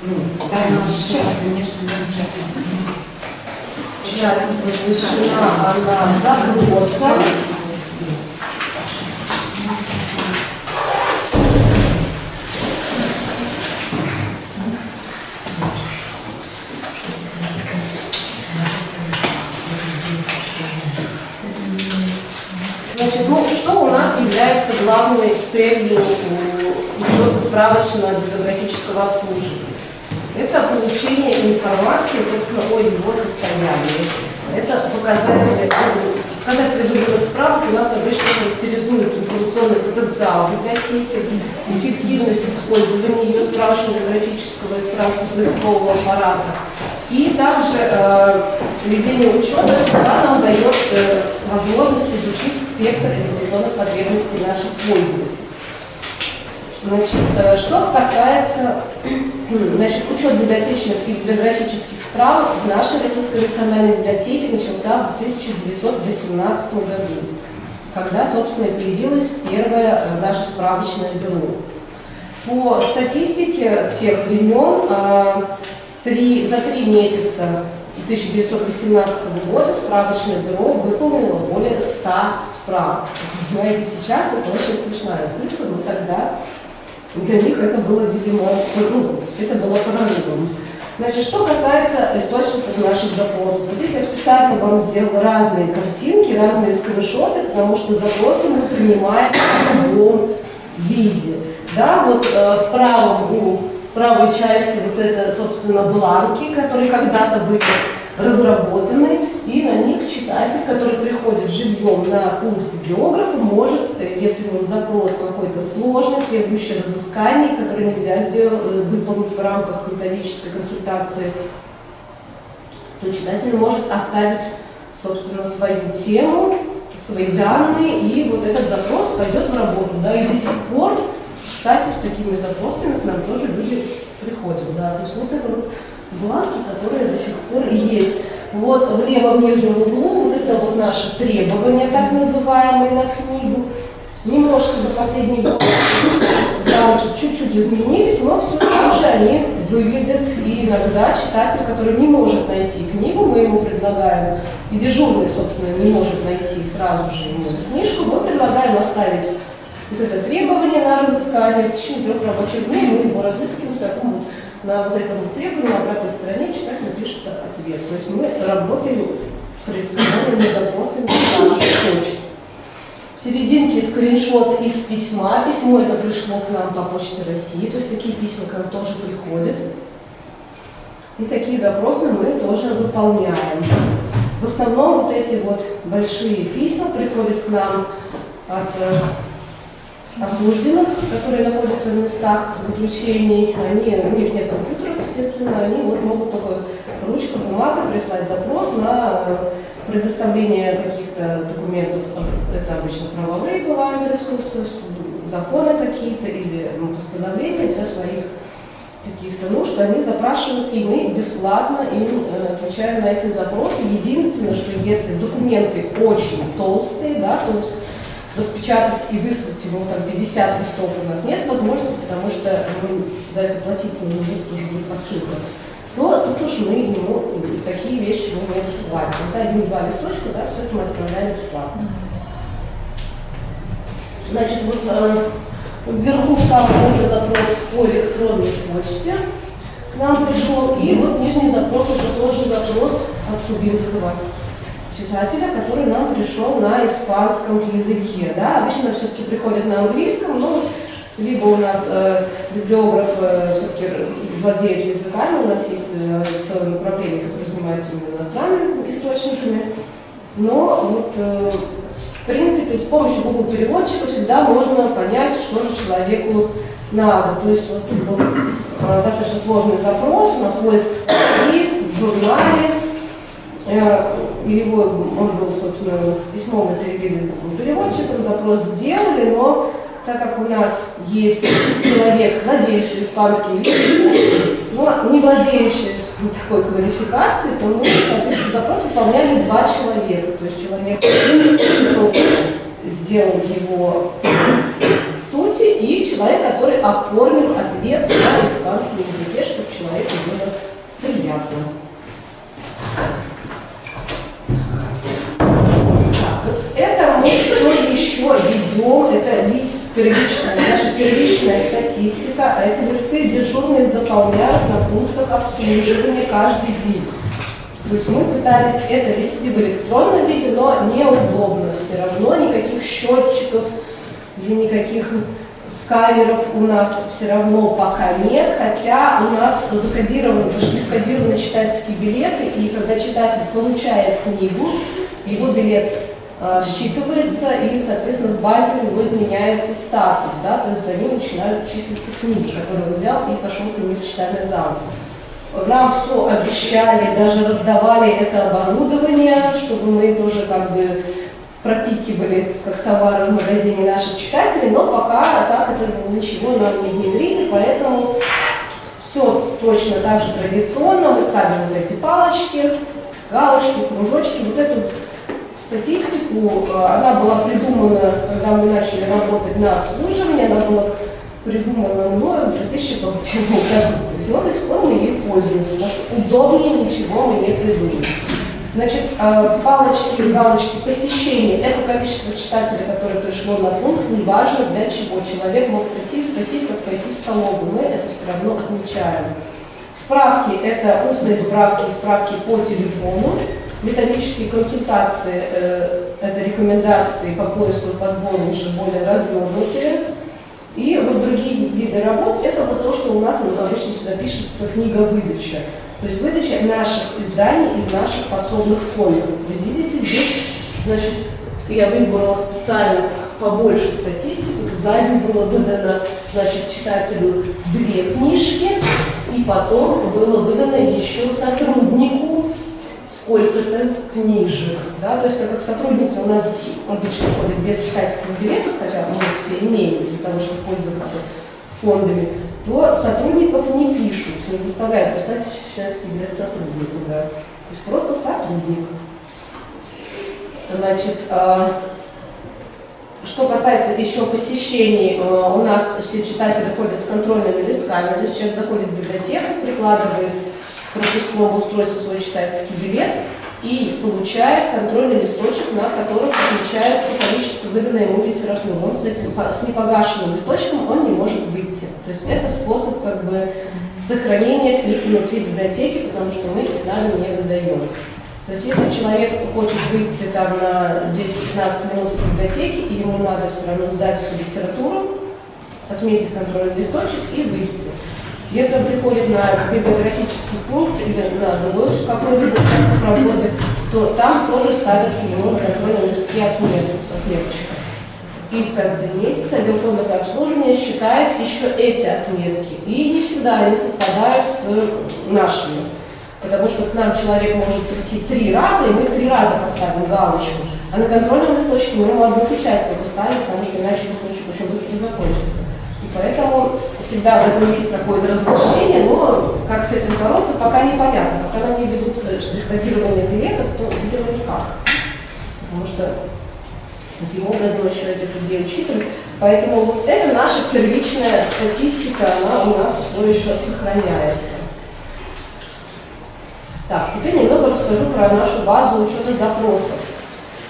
Ну, да, сейчас, конечно, Часть разрешена, она запросом. Значит, ну, что у нас является главной целью справочного библиографического обслуживания? Это получение информации, собственно, о его состоянии. Это показатели вывода справок у нас обычно характеризуют информационный потенциал библиотеки, эффективность использования ее справочно-библиографического и справочно-поискового аппарата. И также ведение учета всегда нам дает возможность изучить спектр информационных потребностей наших пользователей. Значит, что касается учет библиотечных и библиографических справок в нашей Российской национальной библиотеке начался в 1918 году, когда, собственно, появилось первое наше справочное бюро. По статистике тех времен за 3 месяца 1918 года справочное бюро выполнило более 100 справок. Знаете, сейчас это очень смешная цифра, но тогда для них это было, видимо, это было прорывом. Значит, что касается источников наших запросов. Вот здесь я специально вам сделала разные картинки, разные скриншоты, потому что запросы мы принимаем в любом виде. Да, вот в правой части вот это, собственно, бланки, которые когда-то были разработаны, и на них читатель, который приходит живьем на пункт библиографа, может, если вот запрос какой-то сложный, требующий разысканий, который нельзя выполнить в рамках методической консультации, то читатель может оставить, собственно, свою тему, свои данные, и вот этот запрос пойдет в работу. Да, и до сих пор, кстати, с такими запросами к нам тоже люди приходят. Да, то есть вот это вот бланки, которые до сих пор есть. Вот в левом нижнем углу вот это вот наши требования, так называемые, на книгу. Немножко за последние годы бланки чуть-чуть изменились, но все так же они выглядят. И иногда читатель, который не может найти книгу, мы ему предлагаем, и дежурный, собственно, не может найти сразу же ему эту книжку, мы предлагаем оставить вот это требование на разыскание. В течение 3 рабочих дней мы его разыскиваем в таком вот. На вот этом вот требовании на обратной стороне читателю пишется ответ. То есть мы работаем с традиционными запросами на нашу почту. В серединке скриншот из письма. Письмо это пришло к нам по Почте России, то есть такие письма к нам тоже приходят. И такие запросы мы тоже выполняем. В основном вот эти вот большие письма приходят к нам от осужденных, которые находятся в местах заключений. У них нет компьютеров, естественно, они вот могут только ручка, бумага прислать запрос на предоставление каких-то документов. Это обычно правовые бывают ресурсы, законы какие-то или постановления для своих каких-то нужд. Они запрашивают, и мы бесплатно им отвечаем на эти запросы. Единственное, что если документы очень толстые, да, то есть распечатать и выслать ему там 50 листов у нас нет возможности, потому что мы за это платить не будет, тоже будет посылка, то тут уж мы ему такие вещи мы не высылаем. Это 1-2 листочка, да, все это мы отправляем бесплатно. Значит, вот вверху самый первый запрос по электронной почте к нам пришел, и вот нижний запрос это тоже запрос от Кубинского читателя, который нам пришел на испанском языке. Да? Обычно все-таки приходят на английском, но либо у нас библиограф все-таки владеет языками, у нас есть целое направление, которое занимается именно иностранными источниками. Но вот, в принципе, с помощью Google переводчика всегда можно понять, что же человеку надо. То есть вот тут был достаточно сложный запрос на поиск статьи в журнале. Он был, собственно, письмо мы перевели с переводчиком, запрос сделали, но так как у нас есть человек, владеющий испанским языком, но не владеющий такой квалификацией, то мы, соответственно, запрос выполняли 2 человека. То есть человек, кто сделал его сути, и человек, который оформил ответ на испанском языке, чтобы человеку было приятно. Вот это мы все еще ведем, это наша первичная статистика, а эти листы дежурные заполняют на пунктах обслуживания каждый день. То есть мы пытались это вести в электронном виде, но неудобно. Все равно никаких счетчиков или никаких сканеров у нас все равно пока нет, хотя у нас закодированы читательские билеты, и когда читатель получает книгу, его билет считывается, и, соответственно, в базе у него изменяется статус, да, то есть за ним начинают числиться книги, которые он взял и пошел с ними в читальный зал. Нам все обещали, даже раздавали это оборудование, чтобы мы тоже как бы пропикивали как товары в магазине наших читателей, но пока так это ничего нам не внедрили, поэтому все точно так же традиционно. Мы ставим вот эти палочки, галочки, кружочки, вот эту статистику, она была придумана, когда мы начали работать на обслуживании, она была придумана мною в 2001 году. То есть вот до сих пор мы ей пользуемся, потому что удобнее ничего мы не придумали. Значит, палочки и галочки посещения – это количество читателей, которое пришло на пункт, неважно для чего. Человек мог прийти и спросить, как пойти в столовую, мы это все равно отмечаем. Справки – это устные справки и справки по телефону. Методические консультации – это рекомендации по поиску и подбору уже более развернутые. И вот другие виды работ – это вот то, что у нас обычно сюда пишется книговыдача. То есть выдача наших изданий из наших подсобных фондов. Вы видите, здесь, значит, я выбрала специально побольше статистику. За день было выдано, значит, читателю 2 книжки, и потом было выдано еще сотруднику сколько-то книжек. Да? То есть, так как сотрудники у нас обычно ходят без читательских билетов, хотя мы их все имеем для того, чтобы пользоваться фондами, то сотрудников не пишут, не заставляют писать читательский билет сотруднику. Да? То есть просто сотрудник. Значит, что касается еще посещений, у нас все читатели ходят с контрольными листками, то есть человек заходит в библиотеку, прикладывает к пропускному устройству свой читательский билет и получает контрольный листочек, на котором отмечается количество выданной ему литературы. Он с непогашенным листочком он не может выйти. То есть это способ как бы сохранения книг внутри библиотеки, потому что мы их на дом не выдаем. То есть если человек хочет выйти там на 10-15 минут из библиотеки, и ему надо все равно сдать всю литературу, отметить контрольный листочек и выйти. Если он приходит на библиографический пункт или на другой какой-либо проводе, то там тоже ставятся ему на контрольном листке отметочка. И в конце месяца отдел фондов и обслуживания считает еще эти отметки. И не всегда они совпадают с нашими. Потому что к нам человек может прийти 3 раза, и мы 3 раза поставим галочку. А на контрольном листочке мы ему одну печать только ставим, потому что иначе листочек очень быстро закончится. И поэтому всегда в этом есть какое-то разночтение, но как с этим бороться, пока непонятно. Пока нам не ведут штрих-кодирование билетов, то, видимо, никак. Потому что таким образом еще этих людей учитывают. Поэтому вот это наша первичная статистика, она у нас все еще сохраняется. Так, теперь немного расскажу про нашу базу учета запросов.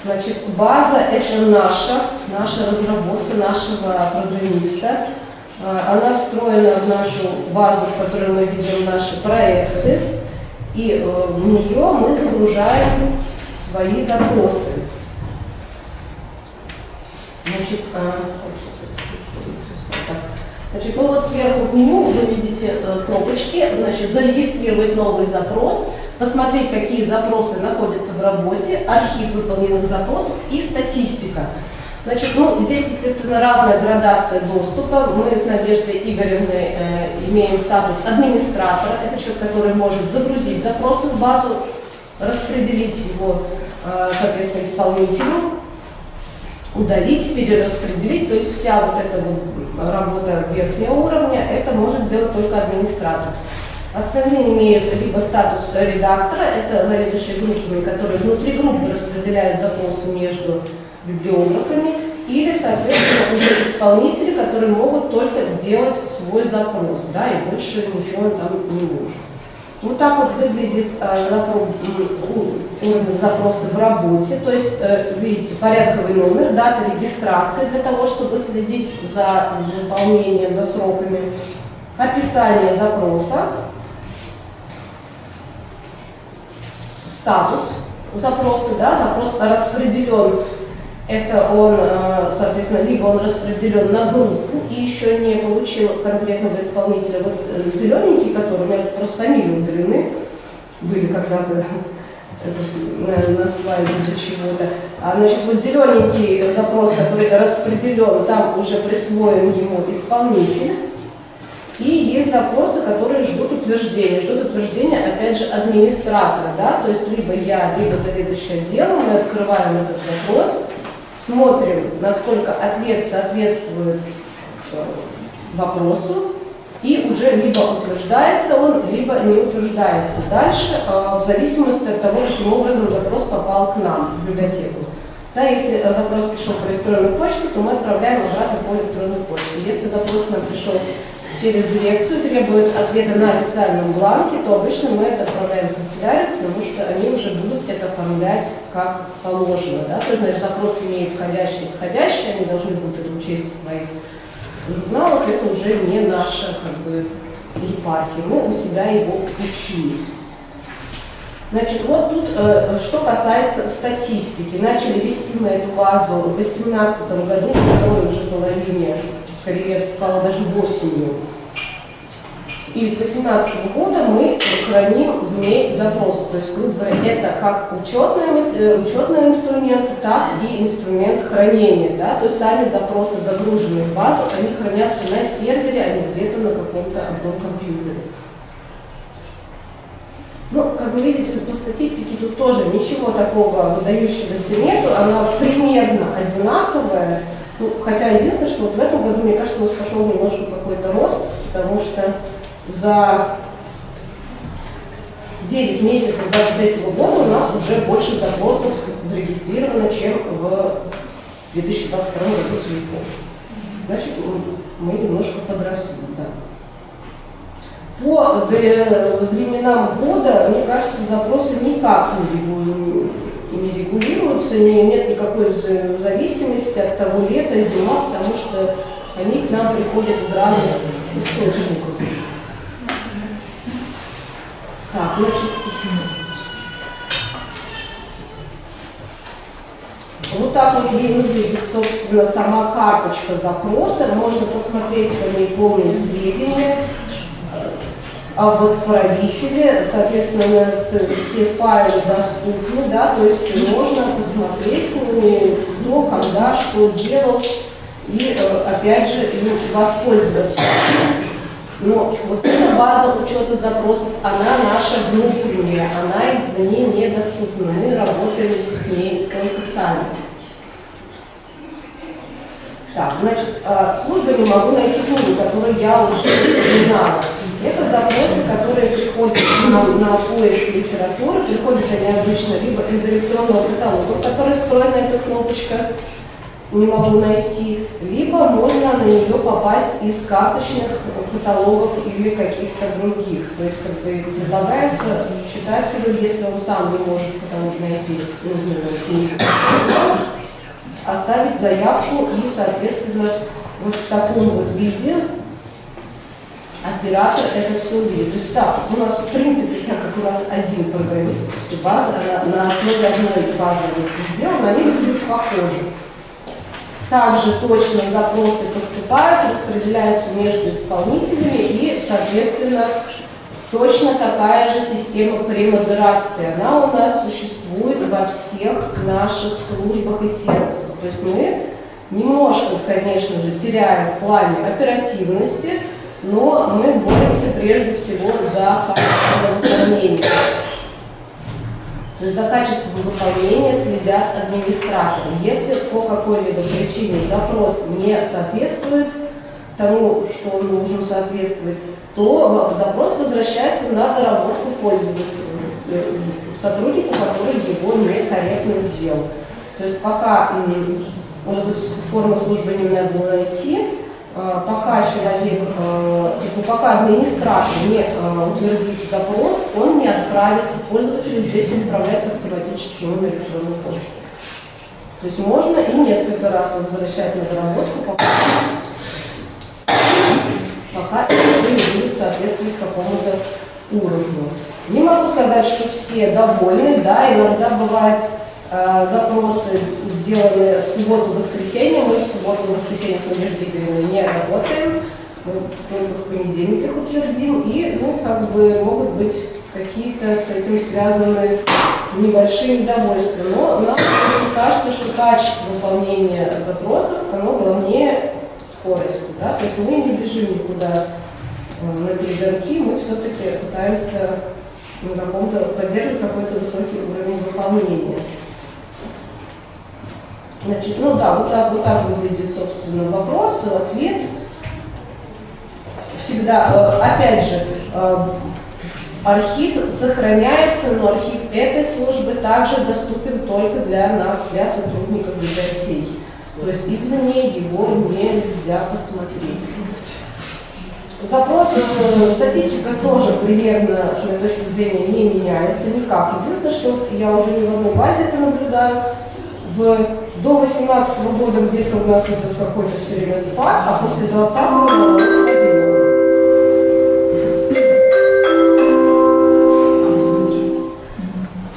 Значит, база – это наша разработка нашего программиста. Она встроена в нашу базу, в которой мы ведем наши проекты, и в нее мы загружаем свои запросы. Значит, ну вот сверху в меню вы видите кнопочки, значит, зарегистрировать новый запрос, посмотреть, какие запросы находятся в работе, архив выполненных запросов и статистика. Значит, ну, здесь, естественно, разная градация доступа. Мы с Надеждой Игоревной имеем статус администратора. Это человек, который может загрузить запросы в базу, распределить его, соответственно, исполнителю, удалить, перераспределить. То есть вся вот эта вот работа верхнего уровня, это может сделать только администратор. Остальные имеют либо статус редактора, это заведующие группами, которые внутри группы распределяют запросы между библиографами, или, соответственно, уже исполнители, которые могут только делать свой запрос, да, и больше ничего там не нужно. Вот так вот выглядит уровень запроса в работе, то есть, видите, порядковый номер, дата регистрации для того, чтобы следить за выполнением, за сроками, описание запроса, статус запроса, да, запрос распределен, это он, соответственно, либо он распределен на группу и еще не получил конкретного исполнителя. Вот зелененькие, которые, у меня просто фамилии удалены, были когда-то на слайде для чего-то. Значит, вот зелененький запрос, который распределен, там уже присвоен ему исполнитель. И есть запросы, которые ждут утверждения. Ждут утверждения, опять же, администратора, да, то есть либо я, либо заведующий отделом, мы открываем этот запрос, смотрим, насколько ответ соответствует вопросу, и уже либо утверждается он, либо не утверждается. Дальше, в зависимости от того, каким образом запрос попал к нам, в библиотеку. Да, если запрос пришел по электронной почте, то мы отправляем обратно по электронной почте. Если запрос к нам пришел через дирекцию, требует ответа на официальном бланке, то обычно мы это отправляем в канцелярию, потому что они уже будут это оформлять как положено. Да? То есть, значит, запрос имеет входящий и исходящий, они должны будут это учесть в своих журналах, это уже не наша как бы епархия, мы у себя его учили. Значит, вот тут, что касается статистики. Начали вести мы эту базу в 2018 году, во второй уже половине, скорее я бы сказала, даже осенью. И с 2018 года мы храним в ней запросы. То есть, грубо говоря, это как учетный инструмент, так и инструмент хранения. Да? То есть сами запросы, загруженные в базу, они хранятся на сервере, а не где-то на каком-то одном компьютере. Ну, как вы видите, по статистике тут тоже ничего такого выдающегося нету, она примерно одинаковая. Ну, хотя единственное, что вот в этом году, мне кажется, у нас пошел немножко какой-то рост, потому что за 9 месяцев 2023 года у нас уже больше запросов зарегистрировано, чем в 2022 году целиком. Значит, мы немножко подросли, да. По временам года, мне кажется, запросы никак не регулируются, нет никакой зависимости от того, лета, зима, потому что они к нам приходят из разных источников. Так, значит, вот так вот выглядит, собственно, сама карточка запроса. Можно посмотреть по ней полные сведения об отправителе, соответственно, все файлы доступны, да, то есть можно посмотреть, кто, когда, что делал, и, опять же, воспользоваться. Но вот эта база учета запросов, она наша внутренняя, она извне недоступна, мы работаем с ней только сами. Так, значит, служба не могу найти книгу, которую я уже упоминала. Это запросы, которые приходят на поиск литературы, приходят они обычно либо из электронного каталога, в который встроена эта кнопочка «Не могу найти», либо можно на нее попасть из карточных каталогов или каких-то других. То есть как бы предлагается читателю, если он сам не может в каталоге найти нужную книгу, оставить заявку и, соответственно, вот в таком вот виде оператор это все увидит. То есть так, у нас в принципе, так как у нас один программист, все базы, на основе одной базы они все сделаны, они выглядят похожи. Также точно запросы поступают, распределяются между исполнителями и, соответственно, точно такая же система премодерации. Она у нас существует во всех наших службах и сервисах. То есть мы немножко, конечно же, теряем в плане оперативности, но мы боремся прежде всего за качество выполнения. То есть за качество выполнения следят администраторы. Если по какой-либо причине запрос не соответствует тому, что он должен соответствовать, то запрос возвращается на доработку пользователю, сотруднику, который его некорректно сделал. То есть пока вот эту форму службы не надо было найти. Пока человек, пока администратор не утвердит запрос, он не отправится пользователю, здесь он отправляется автоматически на электронную почту. То есть можно и несколько раз возвращать на доработку, пока это не будет соответствовать какому-то уровню. Не могу сказать, что все довольны, да, иногда бывают запросы, сделанные в субботу-воскресенье. Мы в субботу-воскресенье с Надеждой Игоревной не работаем, мы только в понедельник их утвердим, и, могут быть какие-то с этим связанные небольшие недовольства. Но нам кажется, что качество выполнения запросов, оно главнее скорости, да, то есть мы не бежим никуда на перегонки, мы все-таки пытаемся на каком-то поддерживать какой-то высокий уровень выполнения. Значит, вот так выглядит, собственно, вопрос, ответ. Всегда, опять же, архив сохраняется, но архив этой службы также доступен только для нас, для сотрудников библиотеки. То есть извне его нельзя посмотреть. Запрос, статистика тоже примерно, с моей точки зрения, не меняется никак. Единственное, что я уже не в одной базе это наблюдаю, до 2018 года где-то у нас идет какой-то все время спад, а после 2020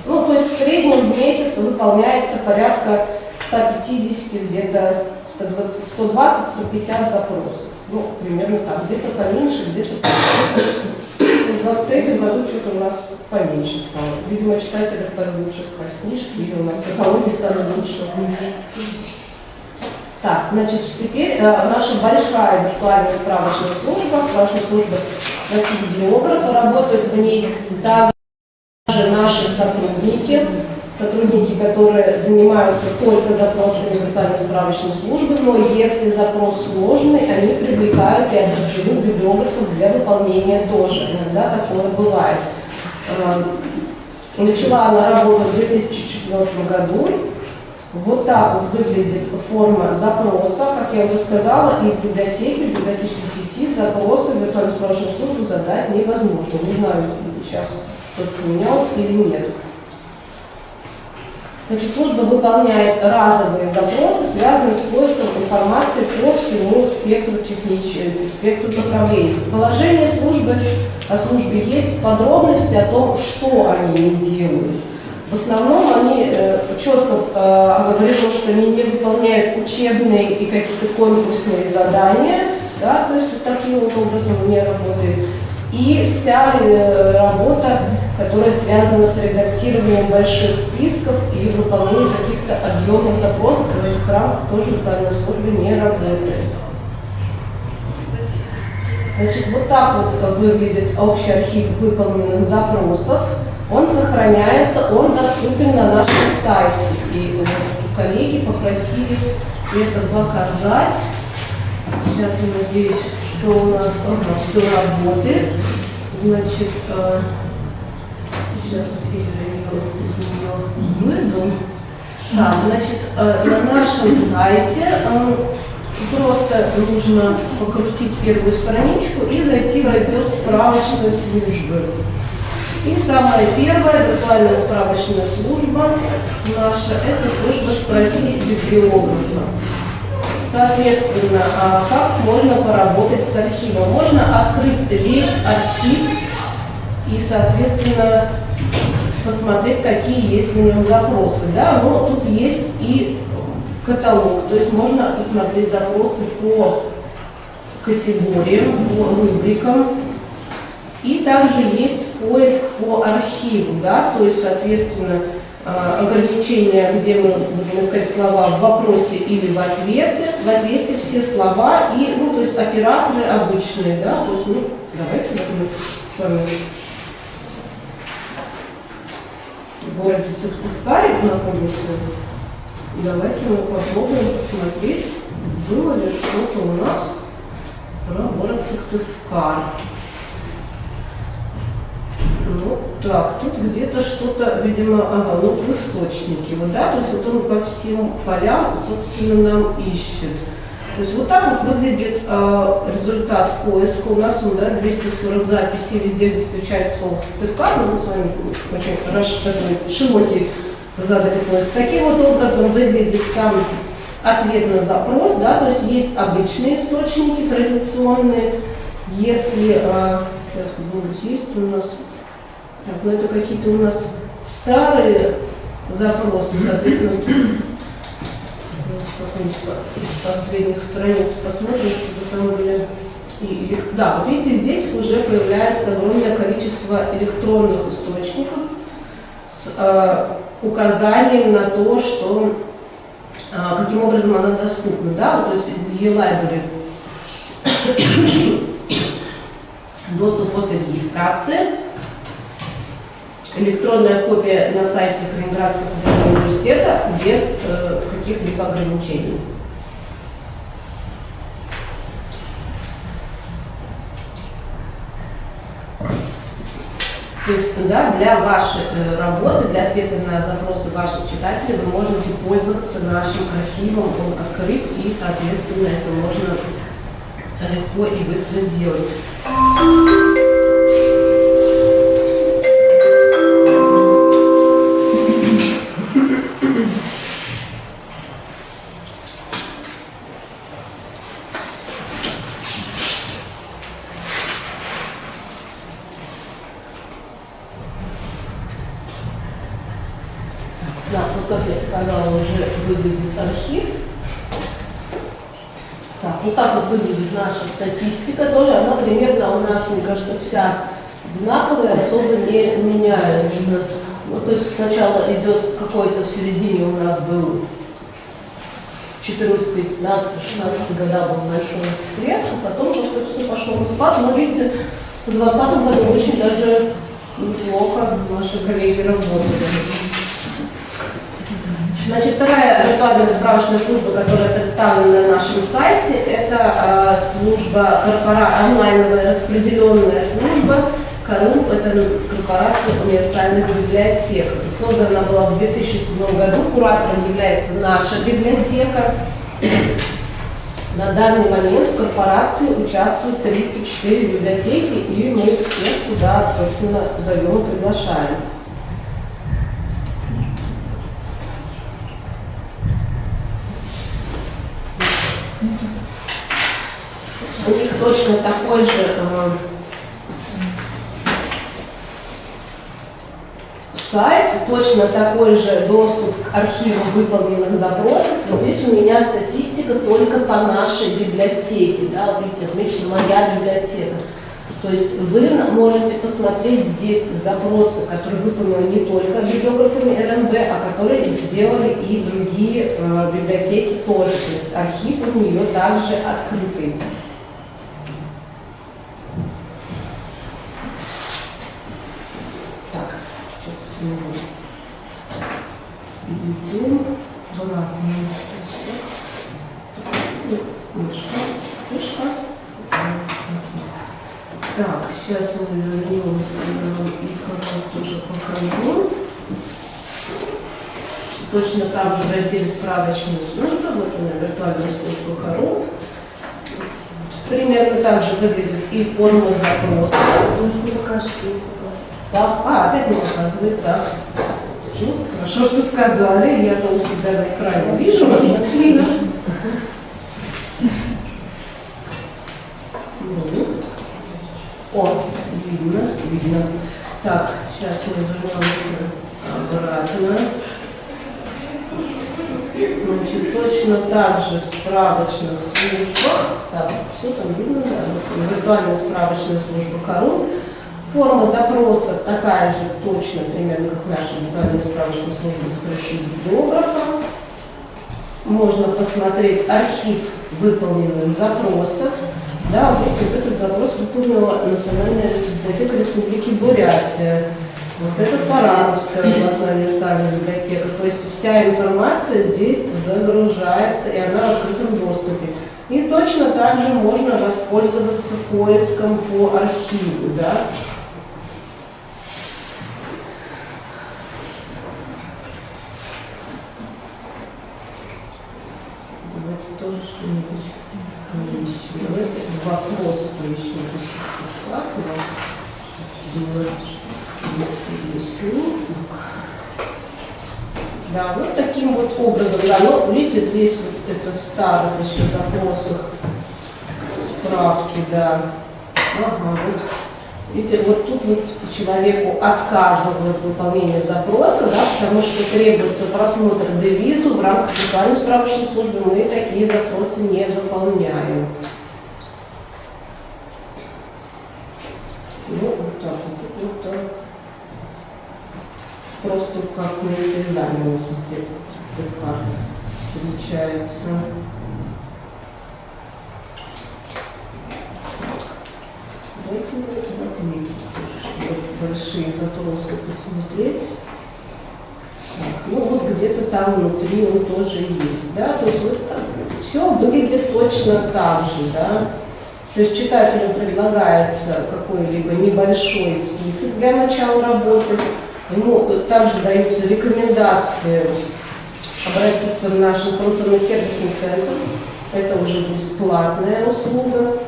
года то есть в среднем в месяц выполняется порядка 150, где-то 120-150 запросов. Примерно так, где-то поменьше, где-то поменьше. В 2023 году что-то у нас поменьше стало. Видимо, читатели стали лучше искать книжки, или у нас каталоги стали лучше. Так, значит, теперь наша большая виртуальная справочная служба носитель-библиографа, работают в ней также наши сотрудники, которые занимаются только запросами виртуальной справочной службы, но если запрос сложный, они привлекают и отраслевых библиографов для выполнения тоже. Иногда такое бывает. Начала она работать в 2004 году. Вот так вот выглядит форма запроса. Как я уже сказала, из библиотеки, в библиотечной сети запросы в виртуальную справочную службу задать невозможно. Не знаю, сейчас что-то поменялось или нет. Значит, служба выполняет разовые запросы, связанные с поиском информации по всему спектру направлений. В положении о службе есть подробности о том, что они не делают. В основном они четко оговорены, что они не выполняют учебные и какие-то конкурсные задания, да, то есть вот таким вот образом не работает. И вся работа, которая связана с редактированием больших списков и выполнением каких-то объемных запросов, в этих рамках тоже виртуальная служба не работает. Значит, вот так вот выглядит общий архив выполненных запросов. Он сохраняется, он доступен на нашем сайте. И вот коллеги попросили это показать. Сейчас я надеюсь, что у нас все работает. Значит, сейчас я из нее выйду. Так, значит, на нашем сайте просто нужно покрутить первую страничку и зайти в раздел «Справочные службы». И самая первая виртуальная справочная служба наша – это служба «Спроси библиографа». Соответственно, как можно поработать с архивом? Можно открыть весь архив и, соответственно, посмотреть, какие есть на нем запросы. Да? Но тут есть и каталог, то есть можно посмотреть запросы по категориям, по рубрикам. И также есть поиск по архиву, да? То есть, соответственно, ограничения, где мы будем искать слова в вопросе или в ответе. В ответе все слова и, то есть операторы обычные, да, то есть, давайте мы с вами в городе Сыктывкаре находимся. Давайте мы попробуем посмотреть, было ли что-то у нас про город Сыктывкар. То Так, тут где-то что-то, видимо, ага, ну, в источнике, вот, да, то есть вот он по всем полям, собственно, нам ищет. То есть вот так вот выглядит результат поиска. У нас он, да, 240 записей, везде, где встречается слово сертификат, мы с вами очень такой широкий задали поиск. Таким вот образом выглядит сам ответ на запрос, да, то есть обычные источники, традиционные. Если, сейчас где-нибудь есть у нас, так, ну это какие-то у нас старые запросы, соответственно, из последних страниц посмотрим, что там были. Да, вот видите, здесь уже появляется огромное количество электронных источников с указанием на то, что каким образом она доступна, да, вот, то есть e-library доступ после регистрации, электронная копия на сайте Калининградского федерального университета без каких-либо ограничений. То есть, да, для вашей работы, для ответа на запросы ваших читателей вы можете пользоваться нашим архивом, он открыт, и, соответственно, это можно легко и быстро сделать. Да, вот как я показала, уже выглядит архив. Так, вот так вот выглядит наша статистика. Тоже она примерно у нас, мне кажется, вся одинаковая, особо не меняется. Ну, то есть сначала идет какой-то в середине у нас был 14, 15, 16 года был большой всплеск, а потом как-то все пошло на спад. Но видите, в 2020 году очень даже неплохо наши коллеги работали. Значит, вторая виртуальная справочная служба, которая представлена на нашем сайте, это служба онлайновая распределенная служба КОРУ, это корпорация универсальных библиотек. Создана была в 2007 году, куратором является наша библиотека. На данный момент в корпорации участвуют 34 библиотеки, и мы всех туда, собственно, зовем и приглашаем. У них точно такой же сайт, точно такой же доступ к архиву выполненных запросов. Вот здесь у меня статистика только по нашей библиотеке. Да, видите, отмечена моя библиотека. То есть вы можете посмотреть здесь запросы, которые выполнены не только библиографами РНБ, а которые сделали и другие библиотеки тоже. То есть архив у нее также открытый. Идем обратно. Мышка. Так, сейчас мы вернемся и тоже покажу. Точно так же в разделе «Справочные службы», вот она, виртуальная служба КОРУ. Примерно так же выглядит и форма запроса. Нас не покажет, Так, опять не показывает, так. Ну, хорошо, что сказали, я-то у себя на экране вижу. О, видно. Так, сейчас мы вернемся обратно. Значит, точно так же в справочных службах, так, все там видно, да, виртуальная справочная служба КОРУ. Форма запроса такая же, точно, примерно как наша виртуальная справочная служба с библиографом. Можно посмотреть архив выполненных запросов. Да, видите, вот этот запрос выполнила Национальная библиотека Республики Бурятия. Вот это Саратовская областная универсальная библиотека. То есть вся информация здесь загружается, и она в открытом доступе. И точно так же можно воспользоваться поиском по архиву. Да? что-нибудь поищем. Давайте вопрос поищем. Да, вот таким вот образом, да, ну, видите, здесь вот это в старых еще запросах справки, да. Ага, вот. Видите, вот тут вот человеку отказывают в выполнении запроса, да, потому что требуется просмотр девизу в рамках виртуальной справочной службы, мы такие запросы не выполняем. Ну, вот так вот, вот так. Просто как место издания у нас везде встречается. Давайте отметим тоже, чтобы большие запросы посмотреть. Так, ну вот где-то там внутри он тоже есть, да, то есть вот все выглядит точно так же, да. То есть читателю предлагается какой-либо небольшой список для начала работы. Ему также даются рекомендации обратиться в наш информационно-сервисный центр. Это уже будет платная услуга.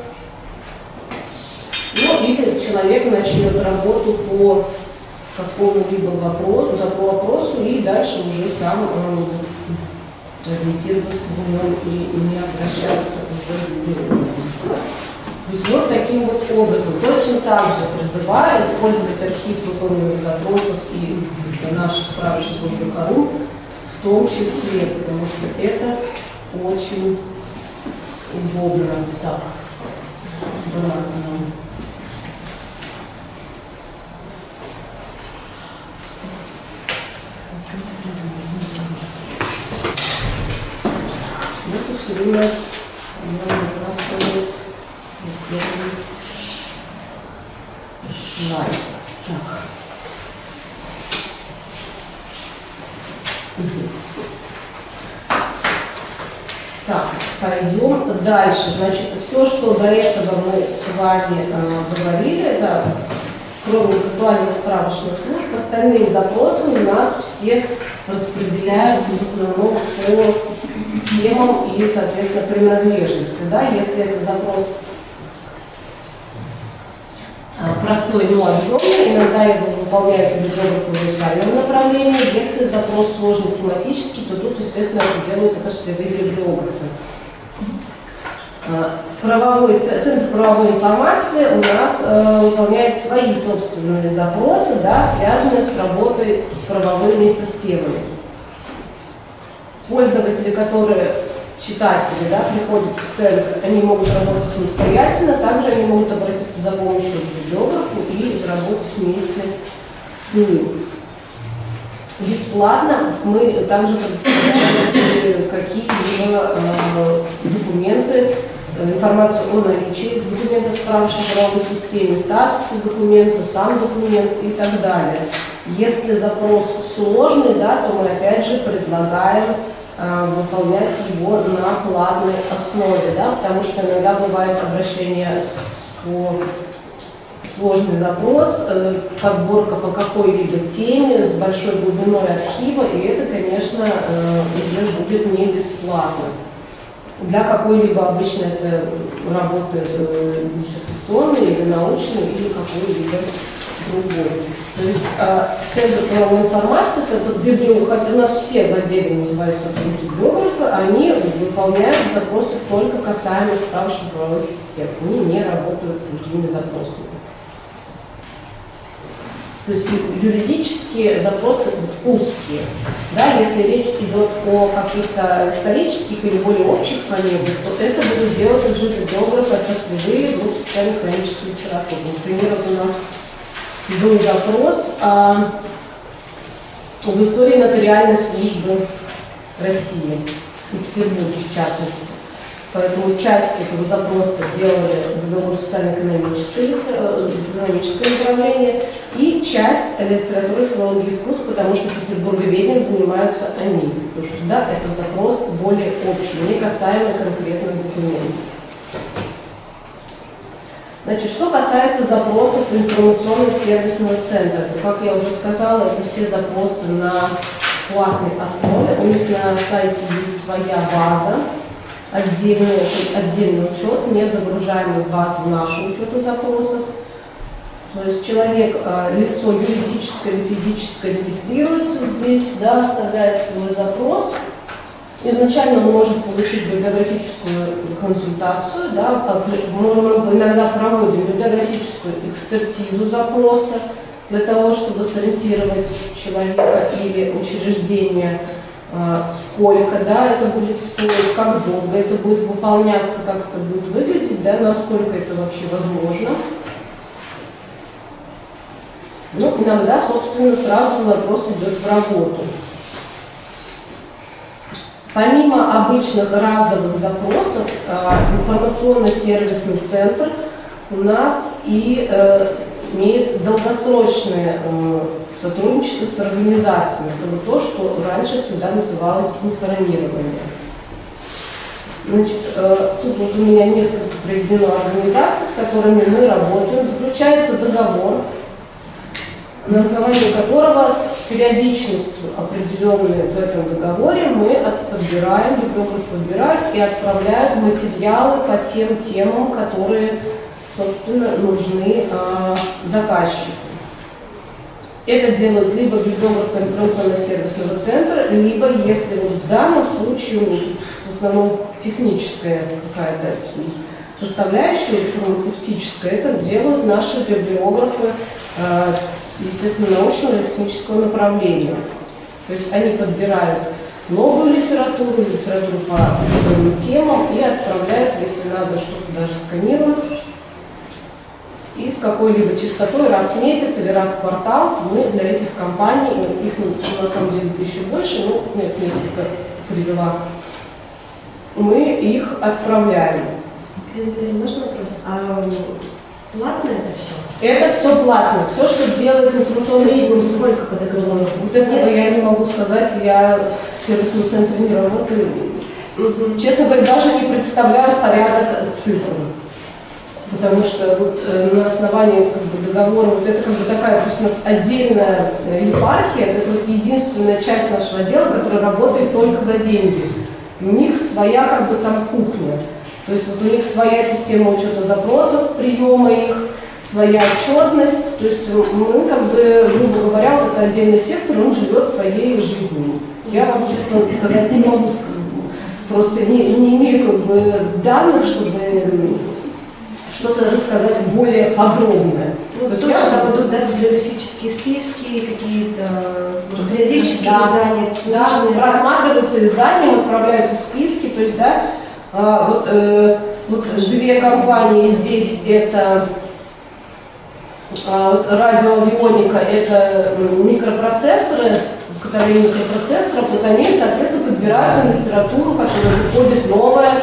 Ну, или человек начнет работу по какому-либо вопросу и дальше уже сам ориентироваться в нем и не обращаться уже в бюро. То есть вот таким вот образом. Точно так же призываю использовать архив выполненных запросов и нашей справочной службы КАРУ в том числе, потому что это очень удобно. Так, обратно. Это все время рассказывает слайд. Так. Так, пойдем дальше. Значит, все, что до этого мы с вами говорили, да, кроме виртуальных справочных служб, остальные запросы у нас все распределяются в основном по темам и, соответственно, принадлежности. Да? Если это запрос простой, но объемный, иногда его выполняют библиографы в универсальном направлении. Если запрос сложный, тематический, то тут, естественно, это делают отраслевые библиографы. Центр правовой информации у нас выполняет свои собственные запросы, да, связанные с работой с правовыми системами. Пользователи, читатели, да, приходят в центр, они могут работать самостоятельно, также они могут обратиться за помощью к библиографу и работать вместе с ним. Бесплатно мы также предоставляем какие-либо документы, информацию о наличии документа справочной правовой системе, статусе документа, сам документ и так далее. Если запрос сложный, да, то мы опять же предлагаем выполнять его на платной основе, да, потому что иногда бывает обращение по сложный запрос, подборка по какой-либо теме с большой глубиной архива, и это, конечно, уже будет не бесплатно. Для какой-либо обычно это работы диссертационной или научной, или какой-либо другой. То есть центр правовой информации, хотя у нас все в отделе называются библиографы, они выполняют запросы только касаемо справочных правовых систем. Они не работают другими запросами. То есть юридические запросы узкие. Да, если речь идет о каких-то исторических или более общих моментах, то это будут делать уже библиографы, отраслевые группы социально-экономической литературы. Например, вот у нас был запрос об истории нотариальной службы России, в Петербурге в частности. Поэтому часть этого запроса делали в социально-экономическое направление и часть литературы и филологии искусств, потому что петербурговедением занимаются они. Потому что да, это запрос более общий, не касаемо конкретных документов. Значит, что касается запросов информационно-сервисного центра, то, как я уже сказала, это все запросы на платной основе. У них на сайте есть своя база. отдельный учет, не загружаем в базу нашу учету запросов. То есть человек, лицо юридическое или физическое регистрируется здесь, да, оставляет свой запрос. Изначально он может получить библиографическую консультацию, да, мы иногда проводим библиографическую экспертизу запроса для того, чтобы сориентировать человека или учреждение, сколько, да, это будет стоить, как долго это будет выполняться, как это будет выглядеть, да, насколько это вообще возможно. Ну, иногда, собственно, сразу вопрос идет в работу. Помимо обычных разовых запросов, информационно-сервисный центр у нас и имеет долгосрочное сотрудничество с организациями. Это то, что раньше всегда называлось информирование. Значит, тут вот у меня несколько приведено организаций, с которыми мы работаем. Заключается договор, на основании которого с периодичностью, определенной в этом договоре, мы подбираем, библиограф подбирает и отправляют материалы по тем темам, которые, собственно, нужны заказчику. Это делают либо библиограф информационно-сервисного центра, либо, если вот в данном случае, в основном техническая какая-то составляющая, фармацевтическая, это делают наши библиографы, естественно, научного и технического направления. То есть они подбирают новую литературу по определенным темам и отправляют, если надо, что-то даже сканируют. И с какой-либо частотой раз в месяц или раз в квартал мы для этих компаний, их на самом деле еще больше, но нет, несколько привела, мы их отправляем. Можно вопрос? А платно это все? Это все платно. Все, что делает информационный... Сколько по договору? Вот этого я не могу сказать, я в сервисном центре не работаю. Честно говоря, даже не представляю порядок цифр. Потому что вот, на основании договора, вот это такая просто у нас отдельная епархия, это вот единственная часть нашего дела, которая работает только за деньги. У них своя там кухня. То есть вот у них своя система учета запросов, приема их, своя отчетность. То есть мы, грубо говоря, вот это отдельный сектор, он живет своей жизнью. Я вам, честно сказать, не могу, просто не имею данных, чтобы что-то рассказать более подробное. Ну, то есть там будут библиографические списки, какие-то периодические издания. Да, просматриваются издания, отправляются списки, то есть, да, вот две компании здесь, это радиоавионика, это микропроцессоры, изготовление микропроцессоров, вот они, соответственно, подбирают литературу, которая выходит новая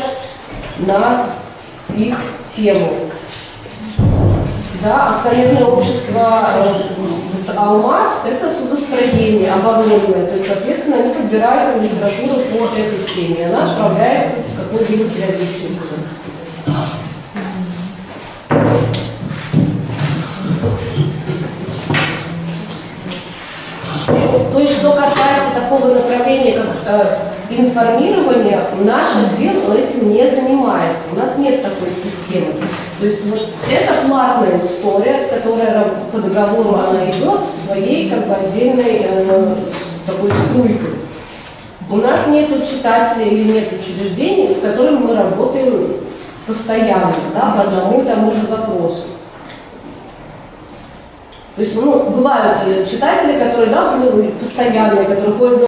на их тему. Да, акционерное общество «Алмаз» — это судостроение оборонное, то есть, соответственно, они подбирают литературу по этой теме, она отправляется с какой-либо периодичностью. То есть, что касается такого направления, как информирование, наш отдел этим не занимается. У нас нет такой системы. То есть вот это платная история, с которой по договору она идет своей одельной такой струйкой. У нас нет читателей или нет учреждений, с которыми мы работаем постоянно, да, по одному и тому же запросу. То есть, бывают читатели, которые, да, постоянные, которые ходят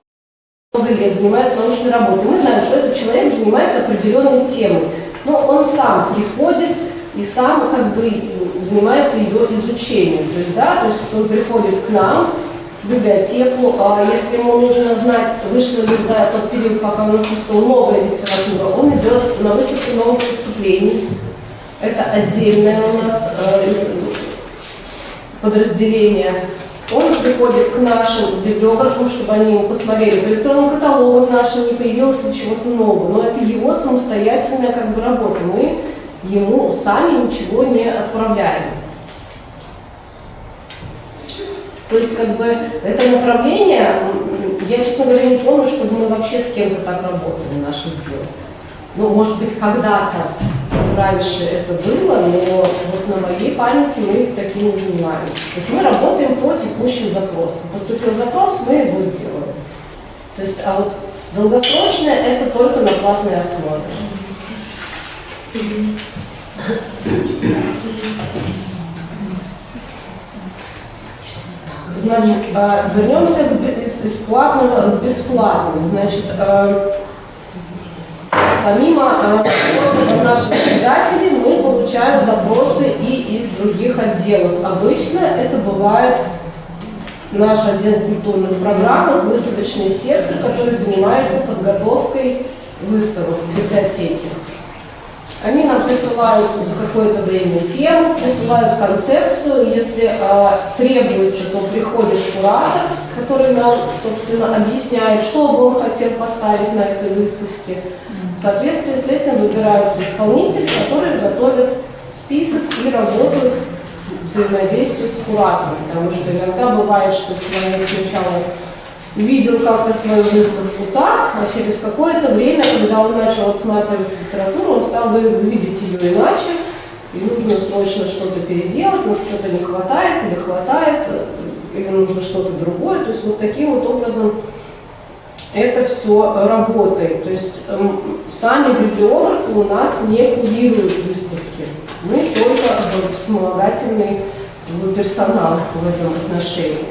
много лет, занимаются научной работой. Мы знаем, что этот человек занимается определенной темой. Но он сам приходит и сам занимается ее изучением. То есть, да, то есть он приходит к нам в библиотеку, а если ему нужно знать, вышла ли за тот период, пока он отсутствовал, новая литература, он идет на выставку новых преступлений. Это отдельное у нас подразделение. Он приходит к нашим библиографам, чтобы они ему посмотрели по электронным каталогам нашим, не появилось ли чего-то нового. Но это его самостоятельная работа. Мы ему сами ничего не отправляем. То есть это направление, я, честно говоря, не помню, чтобы мы вообще с кем-то так работали в нашем деле. Ну, может быть, когда-то раньше это было, но вот на моей памяти мы таким не занимаемся. То есть мы работаем по текущим запросам. Поступил запрос, мы его сделаем. То есть, а вот долгосрочное это только на платной основе. Значит, вернемся из платного к бесплатному. Значит, помимо запросов наших читателей, мы получаем запросы и из других отделов. Обычно это бывает наш отдел культурных программ, выставочный сектор, который занимается подготовкой выставок в библиотеке. Они нам присылают за какое-то время тему, присылают концепцию. Если требуется, то приходит куратор, который нам, собственно, объясняет, что бы он хотел поставить на этой выставке. В соответствии с этим выбираются исполнители, которые готовят список и работают в взаимодействии с куратором. Потому что иногда бывает, что человек сначала видел как-то свою выставку так, а через какое-то время, когда он начал отсматривать литературу, он стал видеть ее иначе, и нужно срочно что-то переделать, может, что-то не хватает, или нужно что-то другое. То есть вот таким вот образом это все работает. То есть сами библиографы у нас не курируют выставки. Мы только вспомогательный персонал в этом отношении.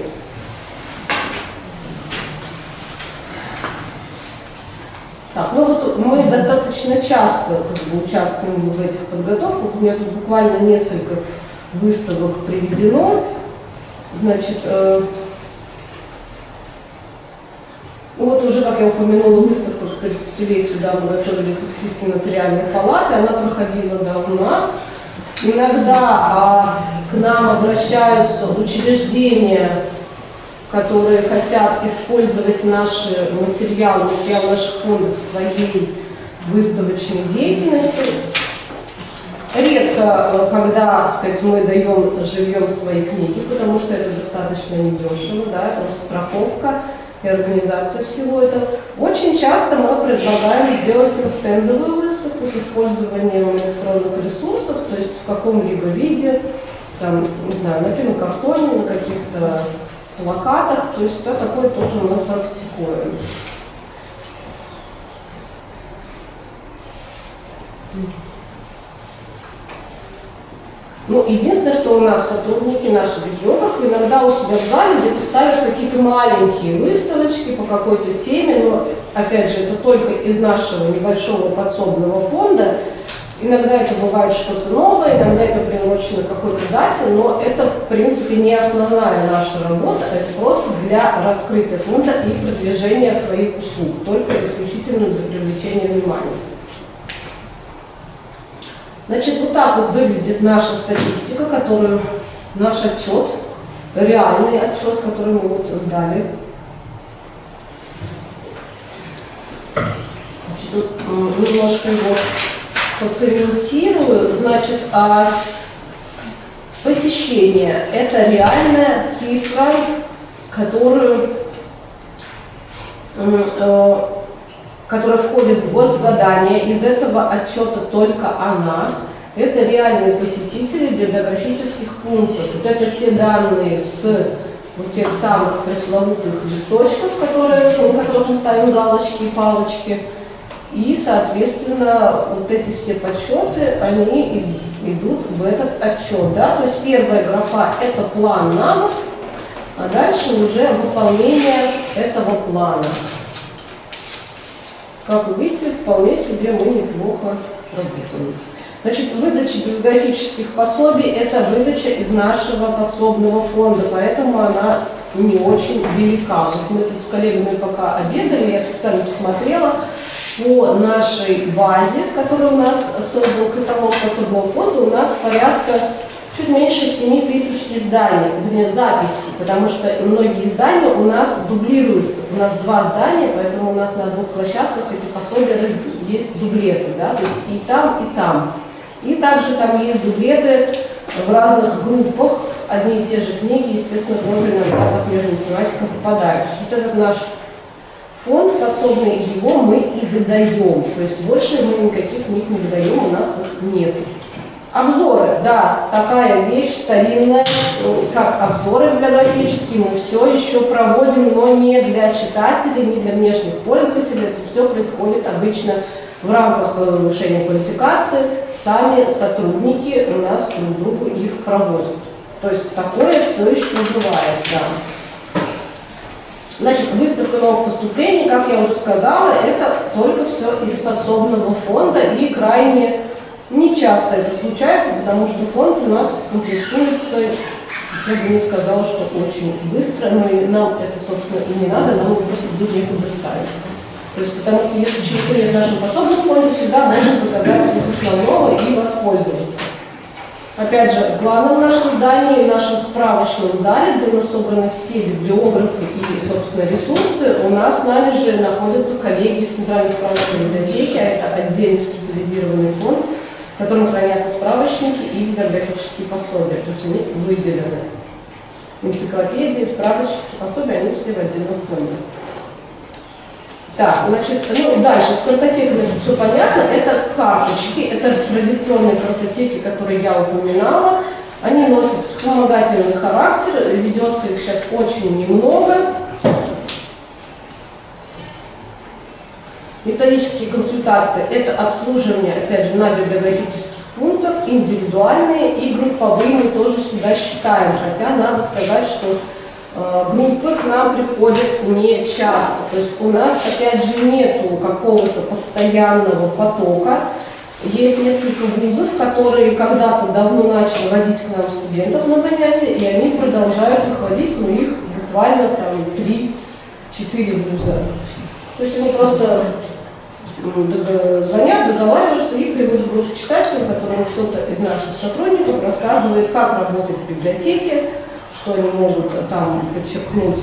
Так, ну вот мы достаточно часто участвуем в этих подготовках. У меня тут буквально несколько выставок приведено. Значит, вот уже, как я упомянула, выставку к 30-летию, да, мы готовили эти списки нотариальной палаты, она проходила, да, у нас. Иногда к нам обращаются учреждения, которые хотят использовать наши материалы наших фондов в своей выставочной деятельности. Редко, когда, так сказать, мы даем живьем свои книги, потому что это достаточно недешево, да, это страховка и организация всего этого. Очень часто мы предлагаем сделать стендовую выставку с использованием электронных ресурсов, то есть в каком-либо виде, там, не знаю, на пенокартоне, на каких-то плакатах, то есть да, такое тоже мы практикуем. Ну, единственное, что у нас сотрудники, наши библиографы, иногда у себя в зале где-то ставят какие-то маленькие выставочки по какой-то теме, но, опять же, это только из нашего небольшого подсобного фонда. Иногда это бывает что-то новое, иногда это приурочено к какой-то дате, но это, в принципе, не основная наша работа, это просто для раскрытия фонда и продвижения своих услуг, только исключительно для привлечения внимания. Значит, вот так вот выглядит наша статистика, наш отчет, реальный отчет, который мы вот сдали. Значит, тут немножко его прокомментирую. Значит, посещение – это реальная цифра, которая входит в госзадание. Из этого отчета только она. Это реальные посетители библиографических пунктов. Вот это те данные с вот тех самых пресловутых листочков, на которых мы ставим галочки и палочки. И, соответственно, вот эти все подсчеты, они идут в этот отчет. Да? То есть первая графа – это план на год, а дальше уже выполнение этого плана. Как вы видите, вполне себе мы неплохо разбиты. Значит, выдача библиографических пособий – это выдача из нашего подсобного фонда, поэтому она не очень велика. Вот мы тут с коллегами пока обедали, я специально посмотрела по нашей базе, в которой у нас создан каталог подсобного фонда, у нас порядка чуть меньше 7 тысяч изданий, записей, потому что многие издания у нас дублируются. У нас 2 здания, поэтому у нас на 2 площадках эти пособия есть дублеты, да, то есть и там, и там. И также там есть дублеты в разных группах, одни и те же книги, естественно, тоже иногда по смежным тематикам попадают. Вот этот наш фонд подсобный, его мы и выдаем. То есть больше мы никаких книг не выдаем, у нас их нет. Обзоры, да, такая вещь старинная, как обзоры библиографические, мы все еще проводим, но не для читателей, не для внешних пользователей. Это все происходит обычно в рамках повышения квалификации. Сами сотрудники у нас друг другу их проводят. То есть такое все еще бывает, да. Значит, выставка новых поступлений, как я уже сказала, это только все из подсобного фонда, и крайне не часто это случается, потому что фонд у нас комплектуется, я бы не сказала, что очень быстро, но и нам это, собственно, и не надо, нам его просто будет некуда ставить. То есть, потому что если человек нет в нашем подсобном фонде, всегда можно заказать из основного и воспользоваться. Опять же, в главном нашем здании, в нашем справочном зале, где у нас собраны все библиографы и, собственно, ресурсы, у нас с нами же находятся коллеги из Центральной справочной библиотеки, а это отдельный специализированный фонд, в котором хранятся справочники и библиографические пособия. То есть они выделены. Энциклопедии, справочники, пособия, они все в отдельном фонде. Так, значит, ну дальше, с картотеками все понятно, это карточки, это традиционные картотеки, которые я упоминала. Они носят вспомогательный характер, ведется их сейчас очень немного. Методические консультации – это обслуживание, опять же, на библиографических пунктах, индивидуальные и групповые мы тоже сюда считаем. Хотя надо сказать, что группы к нам приходят не часто. То есть у нас, опять же, нету какого-то постоянного потока. Есть несколько вузов, которые когда-то давно начали водить к нам студентов на занятия, и они продолжают их водить, но их буквально там 3-4 вуза. То есть они просто звонят, договариваются и приводят группу читателей, которым кто-то из наших сотрудников рассказывает, как работать в библиотеке, что они могут там подчеркнуть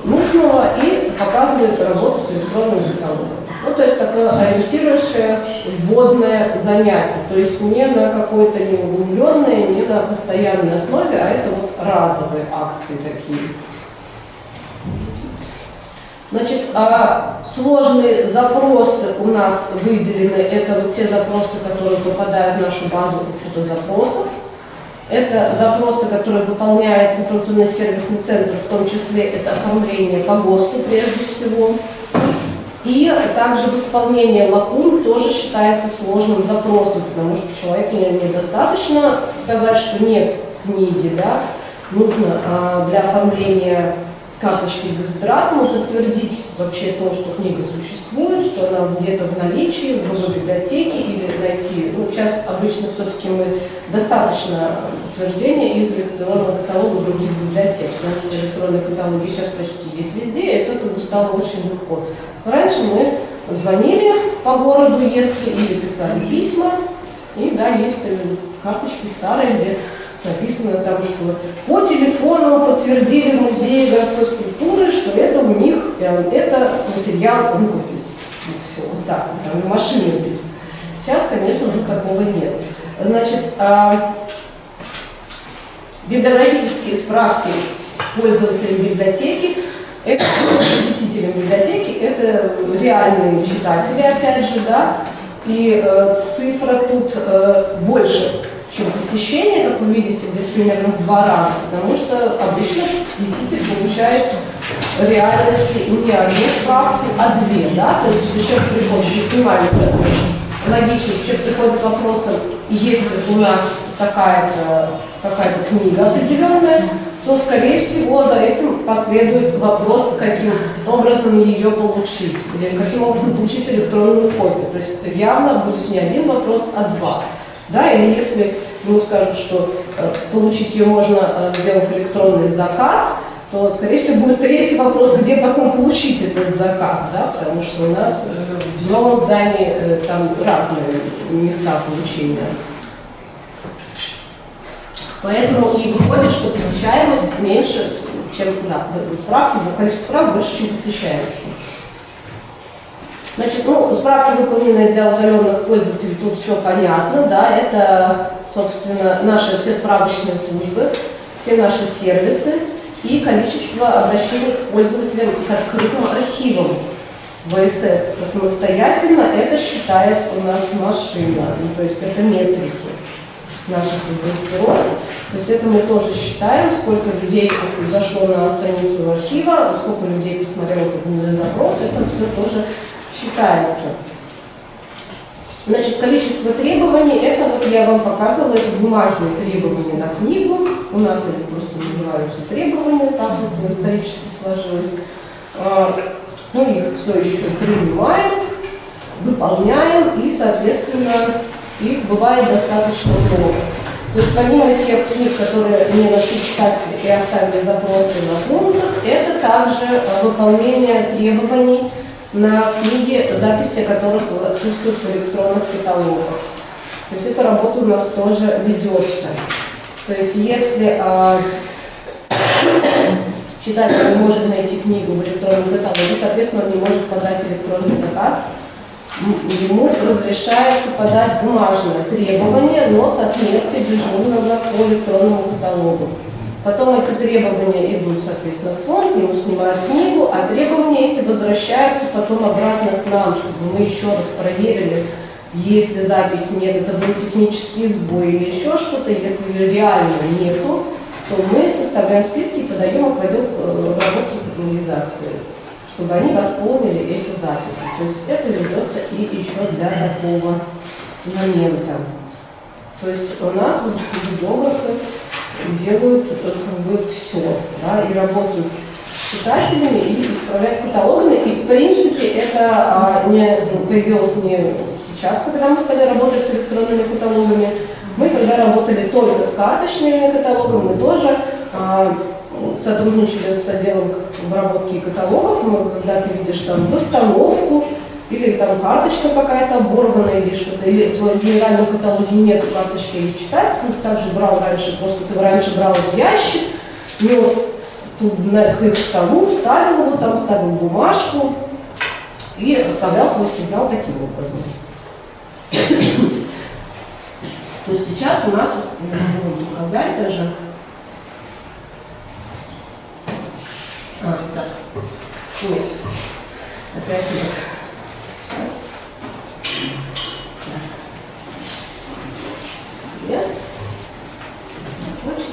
нужного, и показывает работу с электронным каталогом. Ну, то есть такое ориентирующее вводное занятие, то есть не на какое-то неуглубленное, не на постоянной основе, а это вот разовые акции такие. Значит, сложные запросы у нас выделены, это вот те запросы, которые попадают в нашу базу учета запросов. Это запросы, которые выполняет информационно-сервисный центр, в том числе это оформление по ГОСТу прежде всего. И также восполнение лакун тоже считается сложным запросом, потому что человеку недостаточно сказать, что нет книги, да, нужно для оформления карточки бездрат, можно подтвердить вообще то, что книга существует, что она где-то в наличии, в другой библиотеке, или найти. Ну, сейчас обычно все-таки мы достаточно подтверждения из электронного каталога других библиотек, потому что электронные каталоги сейчас почти есть везде, и это как бы стало очень легко. Раньше мы звонили по городу, если, или писали письма, и да, есть карточки старые, где написано там, что по телефону подтвердили в музее городской скульптуры, что это у них, это материал рукопись. И все, вот так, там машины написано. Сейчас, конечно, уже такого нет. Значит, библиографические справки пользователей библиотеки, это посетители библиотеки, это реальные читатели, опять же, да, и цифра тут больше, чем посещение, как вы видите, где-то примерно в 2 раза, потому что обычно посетитель получает в реальности не одну справку, а 2, да, то есть если человек приходит, понимаем, логично, если человек приходит с вопросом, есть ли у нас какая-то книга определенная, то, скорее всего, за этим последует вопрос, каким образом ее получить, или каким образом получить электронную копию. То есть явно будет не один вопрос, а 2. Да, или если ему скажут, что получить ее можно, сделав электронный заказ, то, скорее всего, будет 3-й вопрос, где потом получить этот заказ, да, потому что у нас в новом здании там разные места получения. Поэтому и выходит, что посещаемость меньше, чем, да, справки, количество справок больше, чем посещаемость. Значит, ну, справки, выполненные для удаленных пользователей, тут все понятно, да, это, собственно, наши все справочные службы, все наши сервисы, и количество обращений к пользователям к открытым архивам ВСС. Самостоятельно это считает у нас машина, ну, то есть это метрики наших инвесторов. То есть это мы тоже считаем, сколько людей зашло на страницу архива, сколько людей посмотрело запрос, это все тоже считается. Значит, количество требований, это вот я вам показывала, это бумажные требования на книгу. У нас они просто называются требования, так вот исторически сложилось. Мы их все еще принимаем, выполняем, и, соответственно, их бывает достаточно много. То есть помимо тех книг, которые мне нашли читатели и оставили запросы на пунктах, это также выполнение требований на книги, записи которых отсутствуют в электронных каталогах. То есть эта работа у нас тоже ведется. То есть если читатель не может найти книгу в электронном каталоге, соответственно, он не может подать электронный заказ, ему разрешается подать бумажное требование, но с отметкой дежурного по электронному каталогу. Потом эти требования идут, соответственно, в фонд, ему снимают книгу, а требования эти возвращаются потом обратно к нам, чтобы мы еще раз проверили, если запись нет, это был технический сбой или еще что-то. Если реально нету, то мы составляем списки и подаем их в отдел разработки и каталогизации, чтобы они восполнили эти записи. То есть это ведется и еще для такого момента. То есть у нас вот видеографы делают как бы все, да, и работают с читателями, и исправляют каталогами. И в принципе это появилось не сейчас, когда мы стали работать с электронными каталогами. Мы когда работали только с карточными каталогами, мы тоже сотрудничали с отделом обработки каталогов. Мы, когда ты видишь там застановку, или там карточка какая-то оборванная, или что-то, или в генеральном каталоге нет карточки или читательском, ты также брал раньше, просто ты раньше брал в ящик, нес к их столу, ставил его там, ставил бумажку и оставлял свой сигнал таким образом. То есть сейчас у нас, я могу показать даже, так, нет, опять нет. Сейчас. Нет. Хочет.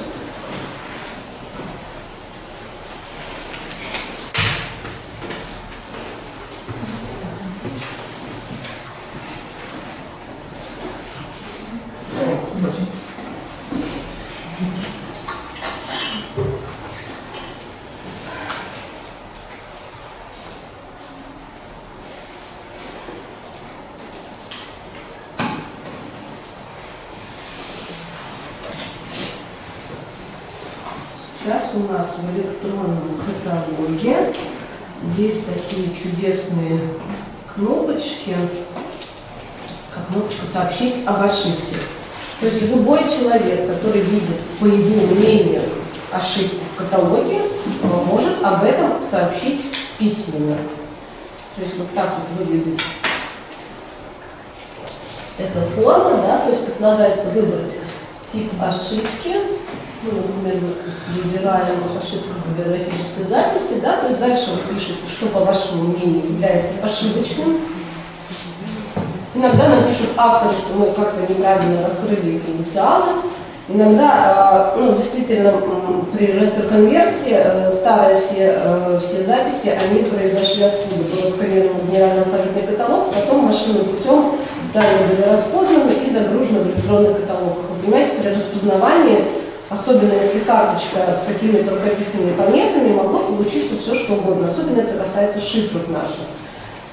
Сейчас у нас в электронном каталоге есть такие чудесные кнопочки, как кнопочка «Сообщить об ошибке». То есть любой человек, который видит, по его мнению, ошибку в каталоге, может об этом сообщить письменно. То есть вот так вот выглядит эта форма, да, то есть предлагается выбрать тип ошибки. Ну, например, мы выбираем ошибку библиографической записи, да, то есть дальше вы пишете, что, по вашему мнению, является ошибочным. Иногда нам пишут авторы, что мы как-то неправильно раскрыли их инициалы. Иногда, ну, действительно, при ретроконверсии старые все записи, они произошли откуда? Был отсканирован генеральный алфавитный каталог, потом машинным путем данные были распознаны и загружены в электронный каталог. Вы понимаете, при распознавании, особенно если карточка с какими-то рукописными пометками, могло получиться все, что угодно. Особенно это касается шифров наших.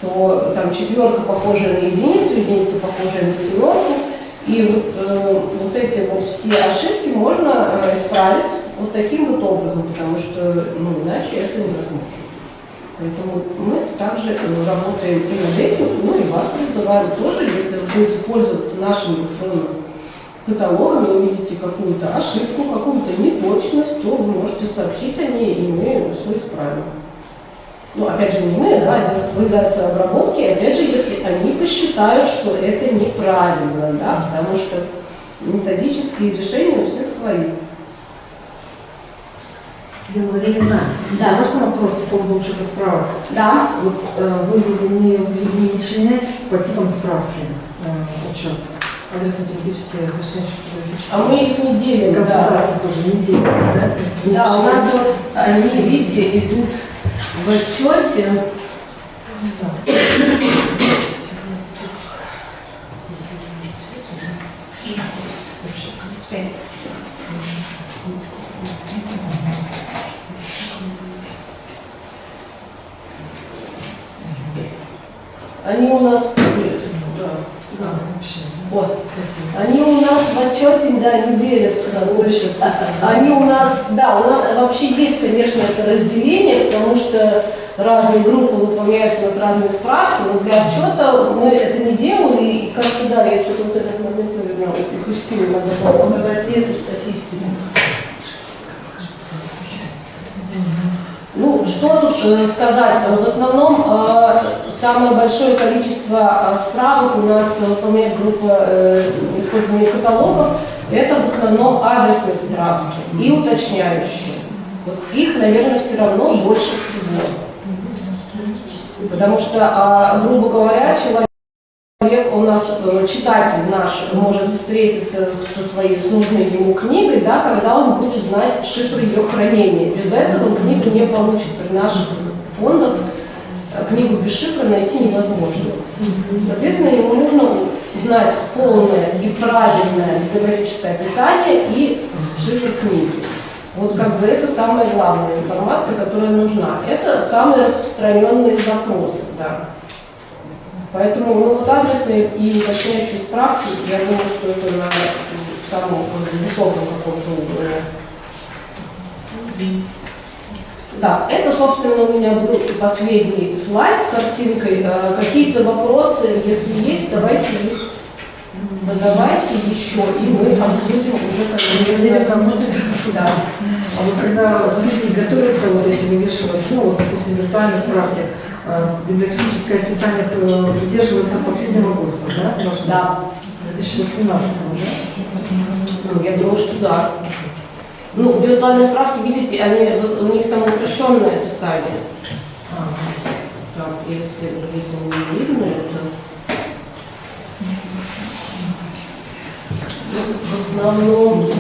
То там четверка похожая на единицу, единица похожая на семерку. И вот эти вот все ошибки можно исправить вот таким вот образом, потому что иначе это невозможно. Поэтому мы также работаем и над этим, ну и вас призываю тоже, если вы будете пользоваться нашим электронным каталогом, вы увидите какую-то ошибку, какую-то неточность, то вы можете сообщить о ней, и мы все исправим. Ну, опять же, не мы, да, отдел каталогизации и обработки, опять же, если они посчитают, что это неправильно, да, потому что методические решения у всех свои. Елена, Да. можно вопрос по поводу учета справок? Да. Вот, вы не уточняете по типам справки учет? Адресно-тематические, А мы их не делим, да. консультации тоже не делаете, да? То есть вы Да, у всё нас вот они, видите, идут в отчете. Они у нас, вообще, вот, они у нас в отчете, да, не делятся. Они у нас, да, у нас вообще есть, конечно, это разделение, потому что разные группы выполняют у нас разные справки, но для отчета мы это не делали, и как-то, да, я что-то вот этот момент, наверное, упустила, надо было показать и эту статистику. Ну, что тут сказать? В основном самое большое количество справок у нас выполняет группа использования каталогов. Это в основном адресные справки и уточняющие. Вот их, наверное, все равно больше всего. Потому что, грубо говоря, человек у нас, читатель наш, может встретиться со своей нужной ему книгой, да, когда он будет знать шифр ее хранения. Без этого он книгу не получит. При наших фондах книгу без шифра найти невозможно. Соответственно, ему нужно знать полное и правильное библиографическое описание и шифр книги. Вот как бы это самая главная информация, которая нужна. Это самые распространенные запросы, да. Поэтому, ну, вот адресные и уточняющие справки, я думаю, что это на самом высоком каком-то уровне. Так, это, собственно, у меня был и последний слайд с картинкой. Какие-то вопросы, если есть, давайте их задавайте еще, и мы обсудим уже конкретно. Да. А вот когда записки готовятся, вот эти вывешивать, ну, вот, допустим, виртуальные справки, библиографическое описание придерживается последнего ГОСТа, да? Да. 2018, да? Ну, я думаю, что да. Ну, виртуальные справки, видите, у них там упрощенное описание. Так, если видно, не видно это. В основном